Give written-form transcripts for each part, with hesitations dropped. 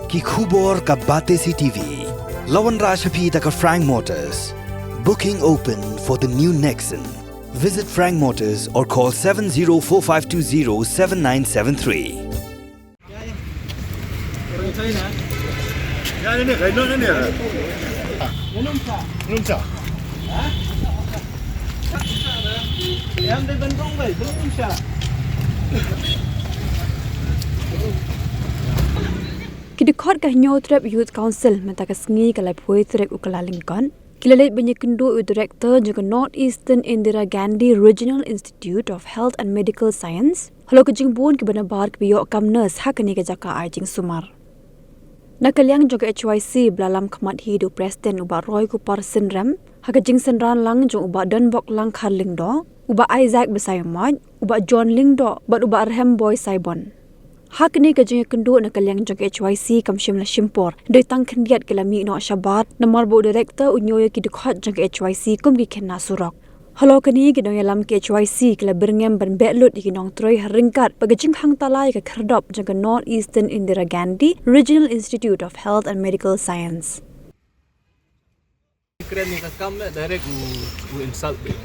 ki khubor ka bate CTV. Lawan Rashapi taka Frank Motors. Booking open for the new Nexon. Visit Frank Motors or call 7045207973. Em đây vẫn không vậy, vẫn không sợ. Kidikot ka Ñiew Trap Youth Council matakas-ngi kalay puwi trek ukalalingkon. Kilalit banyakundu Director juga North Eastern Indira Gandhi Regional Institute of Health and Medical Science. Halo kejingbun kebanabar kebiyok kam nurse hakani ke jaka ajing sumar. Nakaliang juga HYC belalam kemat hidup Presiden uba Roy ku Byrngem, hakajing senran lang jong uba Dunbok lang Karlingdo, uba Isaac besayamaj, uba John Lingdo, bat uba Arhem Boy Saibon. Hak ni kajing kendu nakaliang jong HYC kamshim la shimpor, doi tang kendiat kelami no Shabat, nomor bu Director Ñiew ki dikhat jong HYC kum ki Khynnah Surok. Halo kini gidong yalam ke HYC kala Byrngem ban belut ikinong troy haringkat pagajing Khang Tala ke kerdop jong North Eastern Indira Gandhi Regional Institute of Health and Medical Science. Keren ni kakam na direct u insult be.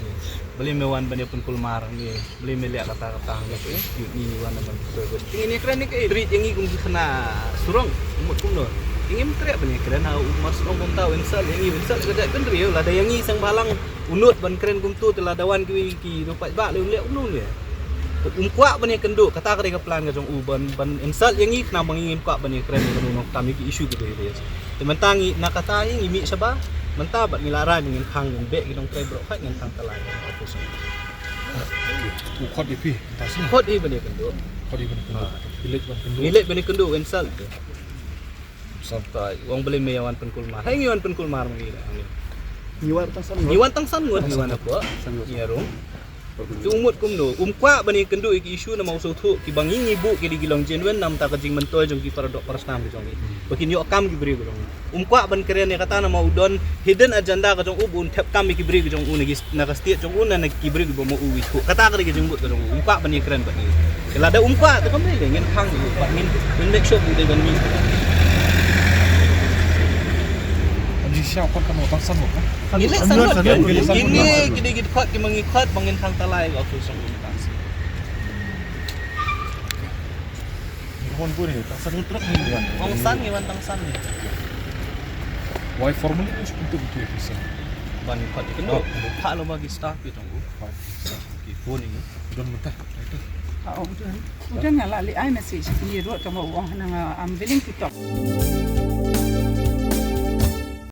Beli mewan banyak pun kulmar ni. Beli melihat kata-kata ni ni wan naman betul. Ini keren ni ke treat yang ni kena surong umut kumno. Ingin teriak banyak keren hau mas surong pun tahu insult yang ni insult kada kan real lah ada yang ni sang balang unut ban keren kumtu telah dawan ki dopat bak leu unun dia. Kuak banyak kenduk kata kada plan ka jong ban insult yang ni kena mangingin kuak banyak keren ni no kami ki isu gitu dia. Tementangi nak kata yang imi sabah mentah bat ngilaran dengan Khang dengan bek gidong trai brok dengan Khang Tala opus. Khot ipi tasnya. Khot i banyak kenduk. Khot ipi kenduk. Bilik banyak kenduk insult tu. Sampai wong beli meyawan penkulmar. Hai ngiwan penkulmar mengira. Ngiwan tangsan ngut ngiwan apa? Ngiarung. Umut kumno kwa bani kendu iki isu na mau sotu ki bangi ngibu ki digilong jenwen nam ta kajing mentoi jong ki paradok parastam jong ki bakin yo kam ki beri jong kwa ban keren ne kata na mau don hidden agenda ka jong ubun tap kam ki beri jong un gi na ka state jong un na ki beri bo mo uwi ko kata ka jong but jong kwa bani keren bani kala da kwa ta kam le ngin Khang ba ngin make sure bu de ban ni Shah kon kamu tangsan mo kan? Ini sangat ini gede-gede kot ki mengikut bangin Khang Tala ke office ng tas. Kon pun ni tangsan ultra ni kan. Tangsan ngiwan tangsan ni. Why formal is untuk itu bisa. Ban kot kendo. Pak lo bagi staff itu nggu. Ki phone ni. Don mentah. Itu. Udah nyala li I message ni ruat kamu uang nang I'm willing to talk.